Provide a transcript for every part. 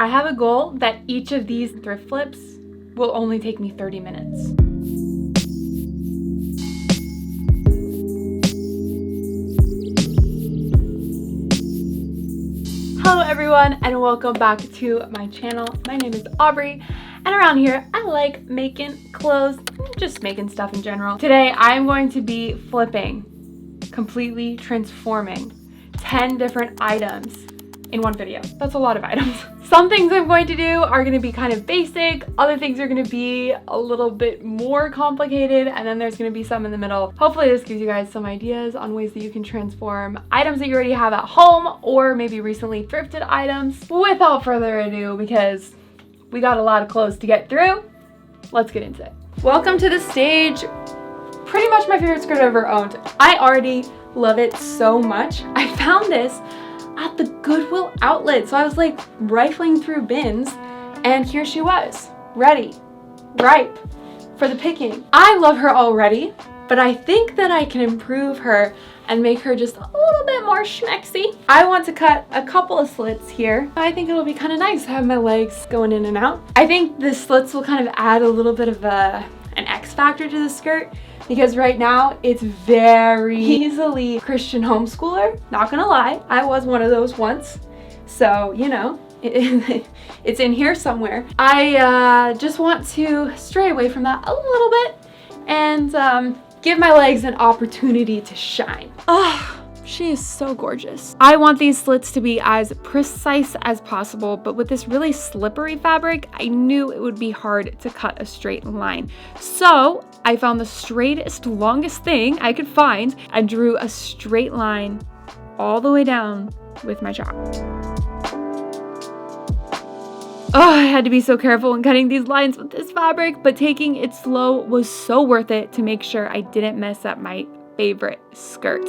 I have a goal that each of these thrift flips will only take me 30 minutes. Hello everyone and welcome back to my channel. My name is Aubrey and around here I like making clothes, just making stuff in general. Today I'm going to be flipping, completely transforming 10 different items in one video. That's a lot of items. Some things I'm going to do are going to be kind of basic, other things are going to be a little bit more complicated, and then there's going to be some in the middle. Hopefully this gives you guys some ideas on ways that you can transform items that you already have at home or maybe recently thrifted items. Without further ado, because we got a lot of clothes to get through, let's get into it. Welcome to the stage. Pretty much my favorite skirt I've ever owned. I already love it so much. I found this at the Goodwill outlet. So I was like rifling through bins and here she was, ready, ripe for the picking. I love her already, but I think that I can improve her and make her just a little bit more schmexy. I want to cut a couple of slits here. I think it'll be kind of nice to have my legs going in and out. I think the slits will kind of add a little bit of an X factor to the skirt, because right now it's very easily Christian homeschooler. Not gonna lie, I was one of those once. So, you know, it's in here somewhere. I just want to stray away from that a little bit and give my legs an opportunity to shine. Ah. She is so gorgeous. I want these slits to be as precise as possible, but with this really slippery fabric, I knew it would be hard to cut a straight line. So I found the straightest, longest thing I could find. I drew a straight line all the way down with my chalk. Oh, I had to be so careful when cutting these lines with this fabric, but taking it slow was so worth it to make sure I didn't mess up my favorite skirt.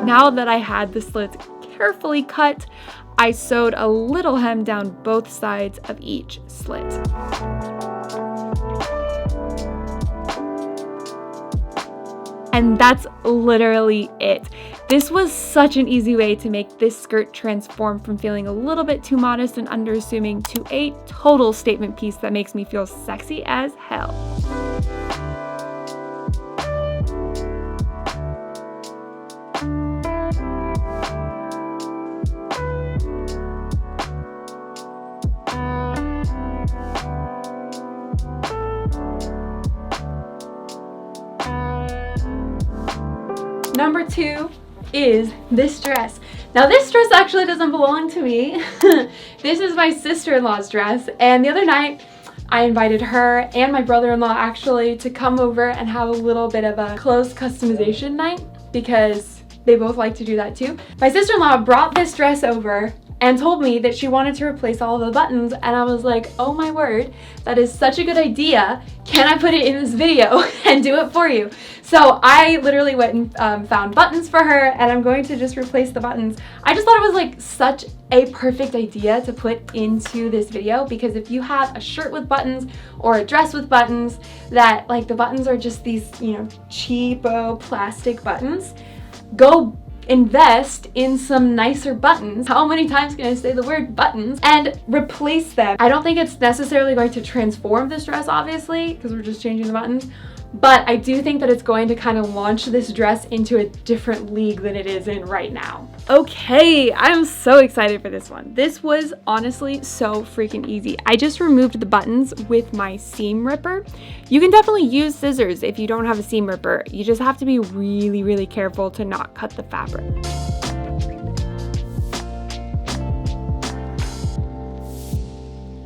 Now that I had the slits carefully cut, I sewed a little hem down both sides of each slit. And that's literally it. This was such an easy way to make this skirt transform from feeling a little bit too modest and underassuming to a total statement piece that makes me feel sexy as hell. Number 2 is this dress. Now this dress actually doesn't belong to me. This is my sister-in-law's dress, and the other night I invited her and my brother-in-law actually to come over and have a little bit of a clothes customization night because they both like to do that too. My sister-in-law brought this dress over and told me that she wanted to replace all the buttons, and I was like, oh my word, that is such a good idea. Can I put it in this video and do it for you? So I literally went and found buttons for her, and I'm going to just replace the buttons. I just thought it was like such a perfect idea to put into this video, because if you have a shirt with buttons or a dress with buttons that like the buttons are just these, you know, cheapo plastic buttons, go invest in some nicer buttons. How many times can I say the word buttons? And replace them. I don't think it's necessarily going to transform this dress, obviously, because we're just changing the buttons. But I do think that it's going to kind of launch this dress into a different league than it is in right now. Okay, I'm so excited for this one. This was honestly so freaking easy. I just removed the buttons with my seam ripper. You can definitely use scissors if you don't have a seam ripper. You just have to be really, really careful to not cut the fabric.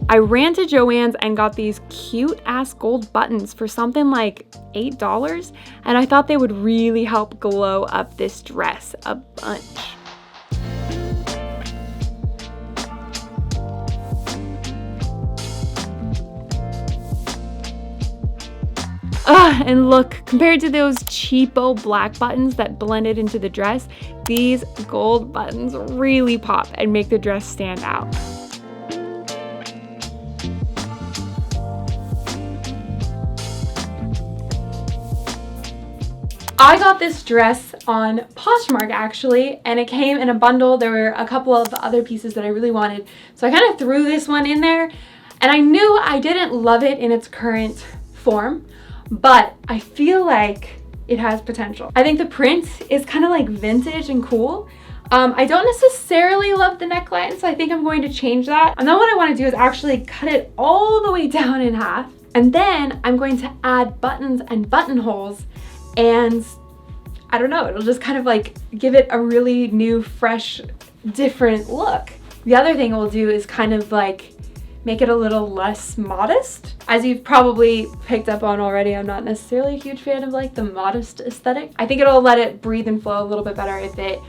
I ran to Joann's and got these cute ass gold buttons for something like $8, and I thought they would really help glow up this dress a bunch. And look, compared to those cheapo black buttons that blended into the dress, these gold buttons really pop and make the dress stand out. I got this dress on Poshmark actually, and it came in a bundle. There were a couple of other pieces that I really wanted, so I kind of threw this one in there, and I knew I didn't love it in its current form, but I feel like it has potential. I think the print is kind of like vintage and cool. I don't necessarily love the neckline, so I think I'm going to change that. And then what I want to do is actually cut it all the way down in half, and then I'm going to add buttons and buttonholes. And I don't know, it'll just kind of like give it a really new, fresh, different look. The other thing we'll do is kind of like make it a little less modest. As you've probably picked up on already, I'm not necessarily a huge fan of like the modest aesthetic. I think it'll let it breathe and flow a little bit better if it,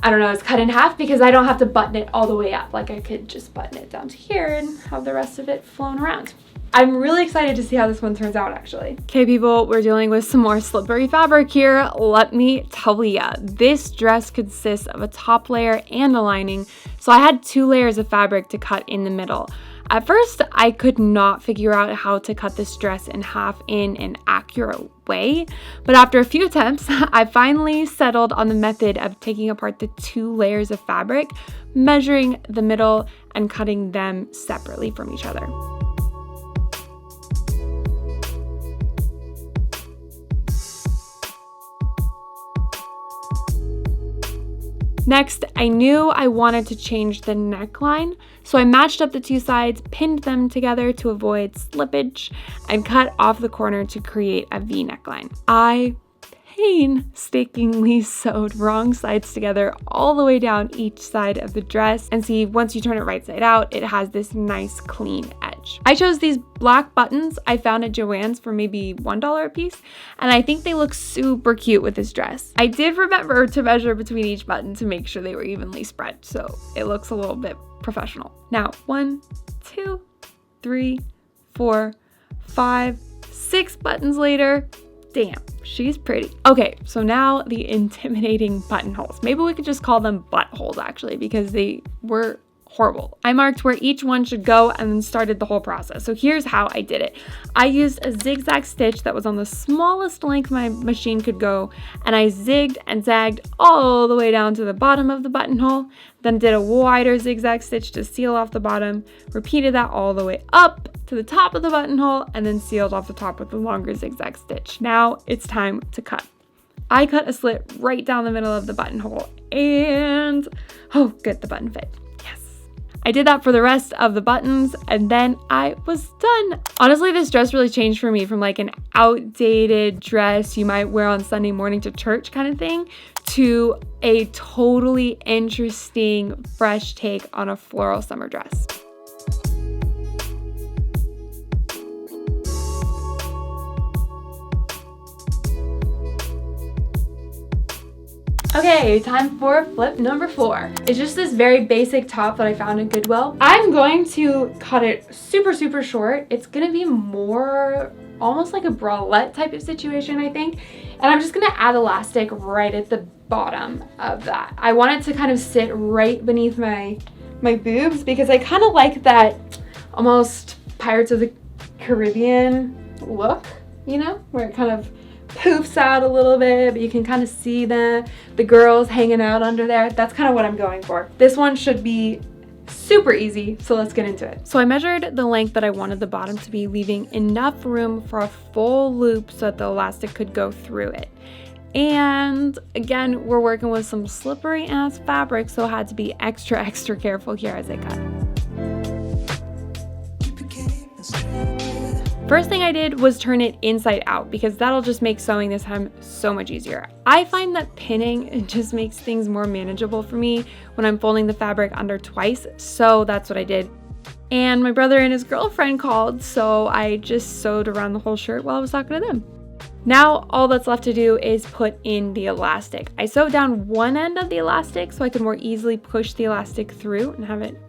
I don't know, it's cut in half, because I don't have to button it all the way up. Like I could just button it down to here and have the rest of it flown around. I'm really excited to see how this one turns out actually. Okay people, we're dealing with some more slippery fabric here. Let me tell ya, this dress consists of a top layer and a lining, so I had 2 layers of fabric to cut in the middle. At first, I could not figure out how to cut this dress in half in an accurate way, but after a few attempts, I finally settled on the method of taking apart the 2 layers of fabric, measuring the middle, and cutting them separately from each other. Next, I knew I wanted to change the neckline, so I matched up the 2 sides, pinned them together to avoid slippage, and cut off the corner to create a V neckline. I painstakingly sewed wrong sides together all the way down each side of the dress, and see, once you turn it right side out, it has this nice clean edge. I chose these black buttons I found at Joann's for maybe $1 a piece, and I think they look super cute with this dress. I did remember to measure between each button to make sure they were evenly spread, so it looks a little bit professional. Now, 1, 2, 3, 4, 5, 6 buttons later. Damn, she's pretty. Okay, so now the intimidating buttonholes. Maybe we could just call them buttholes actually, because they were horrible. I marked where each one should go and then started the whole process. So here's how I did it. I used a zigzag stitch that was on the smallest length my machine could go, and I zigged and zagged all the way down to the bottom of the buttonhole, then did a wider zigzag stitch to seal off the bottom, repeated that all the way up to the top of the buttonhole, and then sealed off the top with a longer zigzag stitch. Now it's time to cut. I cut a slit right down the middle of the buttonhole, and oh good, the button fit. I did that for the rest of the buttons, and then I was done. Honestly, this dress really changed for me from like an outdated dress you might wear on Sunday morning to church kind of thing to a totally interesting, fresh take on a floral summer dress. Okay, time for flip number 4. It's just this very basic top that I found at Goodwill. I'm going to cut it super, super short. It's gonna be more almost like a bralette type of situation, I think. And I'm just gonna add elastic right at the bottom of that. I want it to kind of sit right beneath my boobs, because I kind of like that almost Pirates of the Caribbean look, you know, where it kind of poofs out a little bit, but you can kind of see the girls hanging out under there. That's kind of what I'm going for. This one should be super easy, so let's get into it. So I measured the length that I wanted the bottom to be, leaving enough room for a full loop so that the elastic could go through it. And again, we're working with some slippery ass fabric, so I had to be extra careful here as I cut. First thing I did was turn it inside out, because that'll just make sewing this hem so much easier. I find that pinning just makes things more manageable for me when I'm folding the fabric under twice, so that's what I did. And my brother and his girlfriend called, so I just sewed around the whole shirt while I was talking to them. Now all that's left to do is put in the elastic. I sewed down one end of the elastic so I could more easily push the elastic through and have it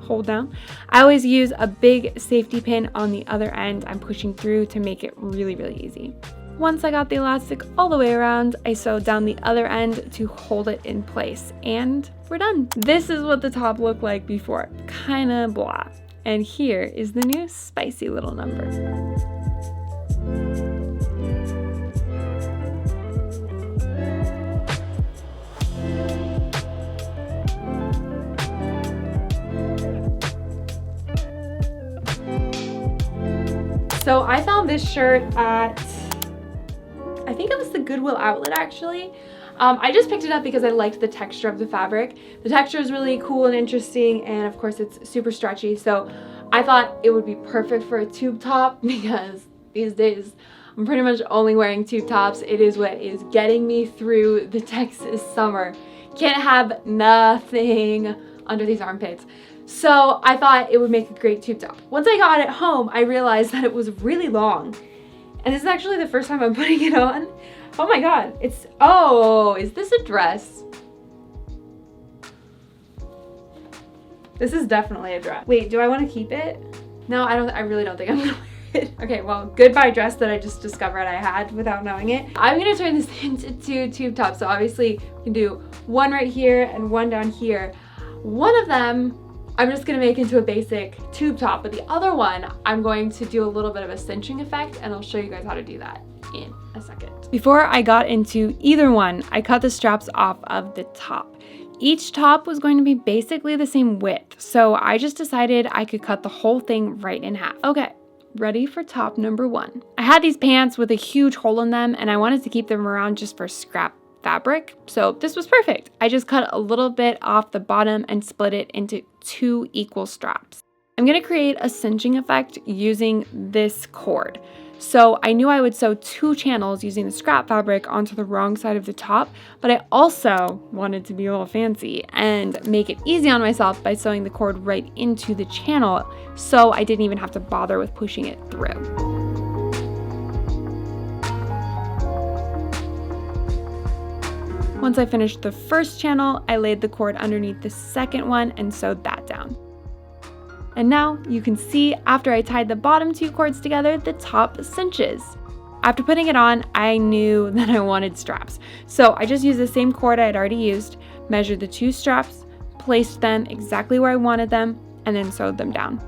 hold down. I always use a big safety pin on the other end I'm pushing through to make it really easy. Once I got the elastic all the way around, I sewed down the other end to hold it in place, and we're done. This is what the top looked like before, kinda blah. And here is the new spicy little number. So I found this shirt at, I think it was the Goodwill outlet actually. I just picked it up because I liked the texture of the fabric. The texture is really cool and interesting, and of course it's super stretchy. So I thought it would be perfect for a tube top because these days I'm pretty much only wearing tube tops. It is what is getting me through the Texas summer. Can't have nothing under these armpits. So I thought it would make a great tube top. Once I got it home, I realized that it was really long. And this is actually the first time I'm putting it on. Oh my God, is this a dress? This is definitely a dress. Wait, do I want to keep it? No, I really don't think I'm gonna wear it. Okay, well, goodbye dress that I just discovered I had without knowing it. I'm gonna turn this into two tube tops. So obviously we can do one right here and one down here. One of them, I'm just gonna make into a basic tube top, but the other one, I'm going to do a little bit of a cinching effect, and I'll show you guys how to do that in a second. Before I got into either one, I cut the straps off of the top. Each top was going to be basically the same width, so I just decided I could cut the whole thing right in half. Okay, ready for top number one. I had these pants with a huge hole in them, and I wanted to keep them around just for scrap fabric, so this was perfect. I just cut a little bit off the bottom and split it into 2 equal straps. I'm gonna create a cinching effect using this cord. So I knew I would sew 2 channels using the scrap fabric onto the wrong side of the top, but I also wanted to be a little fancy and make it easy on myself by sewing the cord right into the channel, so I didn't even have to bother with pushing it through. Once I finished the first channel, I laid the cord underneath the second one and sewed that down. And now you can see after I tied the bottom 2 cords together, the top cinches. After putting it on, I knew that I wanted straps. So I just used the same cord I had already used, measured the 2 straps, placed them exactly where I wanted them, and then sewed them down.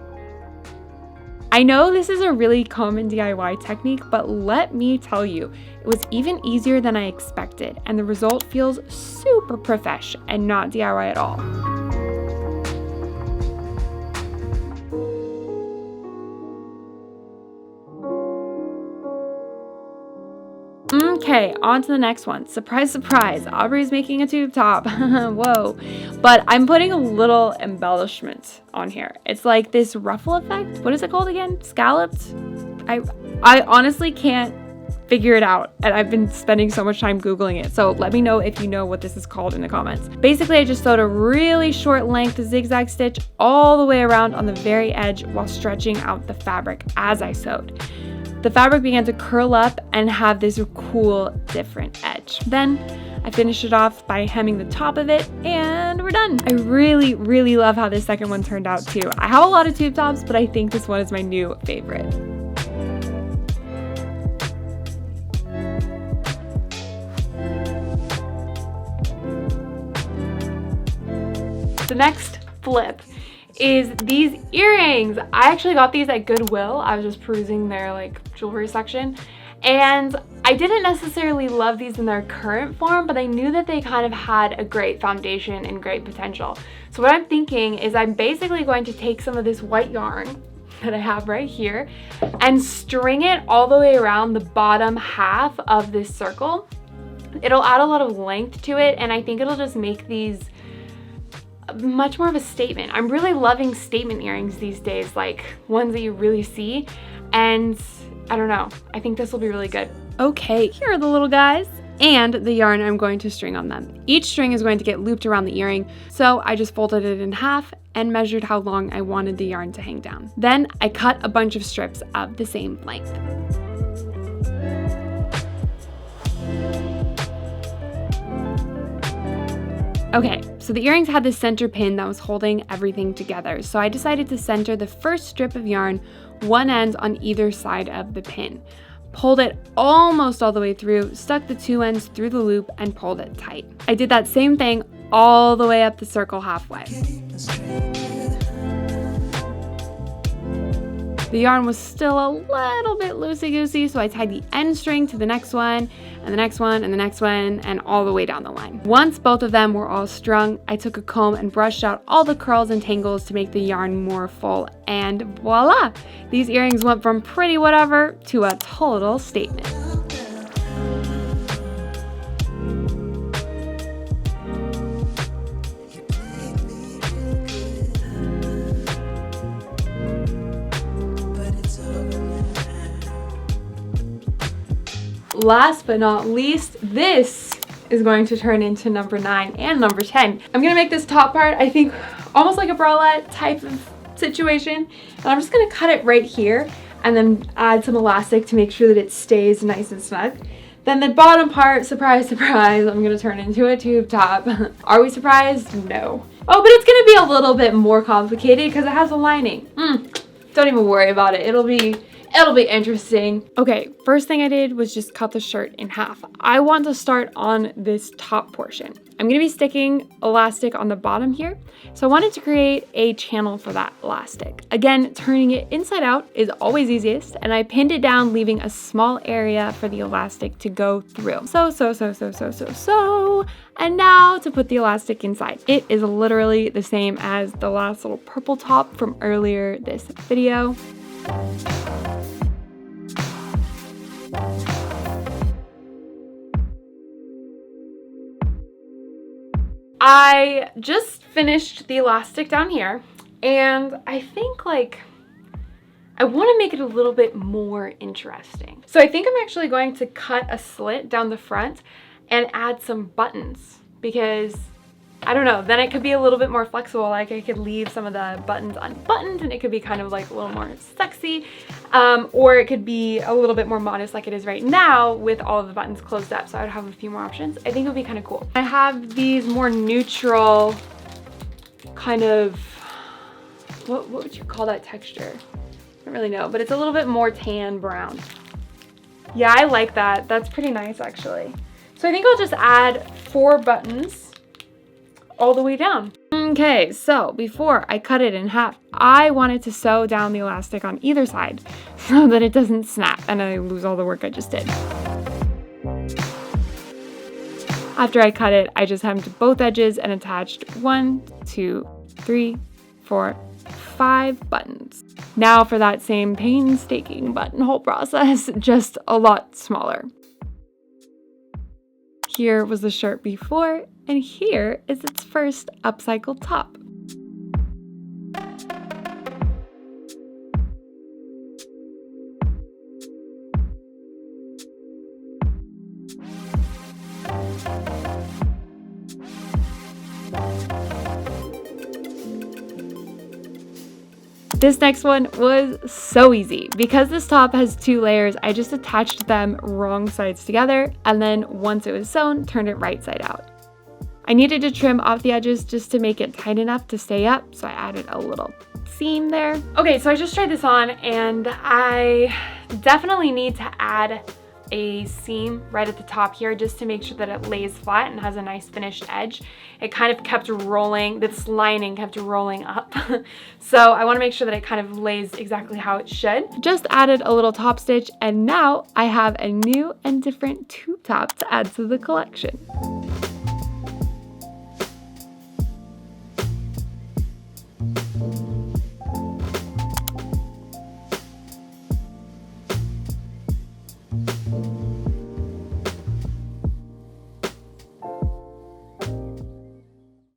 I know this is a really common DIY technique, but let me tell you, it was even easier than I expected, and the result feels super profesh and not DIY at all. Okay, on to the next one. Surprise, surprise, Aubrey's making a tube top. Whoa. But I'm putting a little embellishment on here. It's like this ruffle effect. What is it called again? Scalloped? I honestly can't figure it out, and I've been spending so much time Googling it. So let me know if you know what this is called in the comments. Basically, I just sewed a really short length zigzag stitch all the way around on the very edge while stretching out the fabric as I sewed. The fabric began to curl up and have this cool, different edge. Then I finished it off by hemming the top of it, and we're done. I really, really love how this second one turned out too. I have a lot of tube tops, but I think this one is my new favorite. The next flip is these earrings. I actually got these at Goodwill. I was just perusing their jewelry section, and I didn't necessarily love these in their current form, but I knew that they kind of had a great foundation and great potential. So what I'm thinking is I'm basically going to take some of this white yarn that I have right here and string it all the way around the bottom half of this circle. It'll add a lot of length to it, and I think it'll just make these much more of a statement. I'm really loving statement earrings these days, like ones that you really see, and I don't know, I think this will be really good. Okay, here are the little guys and the yarn I'm going to string on them. Each string is going to get looped around the earring, so I just folded it in half and measured how long I wanted the yarn to hang down. Then I cut a bunch of strips of the same length. Okay, so the earrings had this center pin that was holding everything together, so I decided to center the first strip of yarn, one end on either side of the pin. Pulled it almost all the way through, stuck the 2 ends through the loop, and pulled it tight. I did that same thing all the way up the circle halfway. The yarn was still a little bit loosey-goosey, so I tied the end string to the next one, and the next one, and the next one, and all the way down the line. Once both of them were all strung, I took a comb and brushed out all the curls and tangles to make the yarn more full, and voila! These earrings went from pretty whatever to a total statement. Last but not least, this is going to turn into number 9 and number 10. I'm gonna make this top part, I think, almost like a bralette type of situation. And I'm just gonna cut it right here and then add some elastic to make sure that it stays nice and snug. Then the bottom part, surprise, surprise, I'm gonna turn into a tube top. Are we surprised? No. Oh, but it's gonna be a little bit more complicated because it has a lining. Don't even worry about it. It'll be interesting. Okay, first thing I did was just cut the shirt in half. I want to start on this top portion. I'm gonna be sticking elastic on the bottom here. So I wanted to create a channel for that elastic. Again, turning it inside out is always easiest, and I pinned it down, leaving a small area for the elastic to go through. So. And now to put the elastic inside. It is literally the same as the last little purple top from earlier this video. I just finished the elastic down here, and I think I want to make it a little bit more interesting. So I think I'm actually going to cut a slit down the front and add some buttons, because I don't know, then it could be a little bit more flexible. Like I could leave some of the buttons unbuttoned and it could be kind of like a little more sexy, or it could be a little bit more modest like it is right now with all of the buttons closed up. So I would have a few more options. I think it would be kind of cool. I have these more neutral kind of, what would you call that texture? I don't really know, but it's a little bit more tan brown. Yeah, I like that. That's pretty nice actually. So I think I'll just add 4 buttons all the way down. Okay, so before I cut it in half, I wanted to sew down the elastic on either side so that it doesn't snap and I lose all the work I just did. After I cut it, I just hemmed both edges and attached 1, 2, 3, 4, 5 buttons. Now for that same painstaking buttonhole process, just a lot smaller. Here was the shirt before, and here is its first upcycled top. This next one was so easy. Because this top has 2 layers, I just attached them wrong sides together, and then once it was sewn, turned it right side out. I needed to trim off the edges just to make it tight enough to stay up, so I added a little seam there. Okay, so I just tried this on, and I definitely need to add a seam right at the top here just to make sure that it lays flat and has a nice finished edge. It kind of kept rolling, this lining kept rolling up. So I want to make sure that it kind of lays exactly how it should. Just added a little top stitch, and now I have a new and different tube top to add to the collection.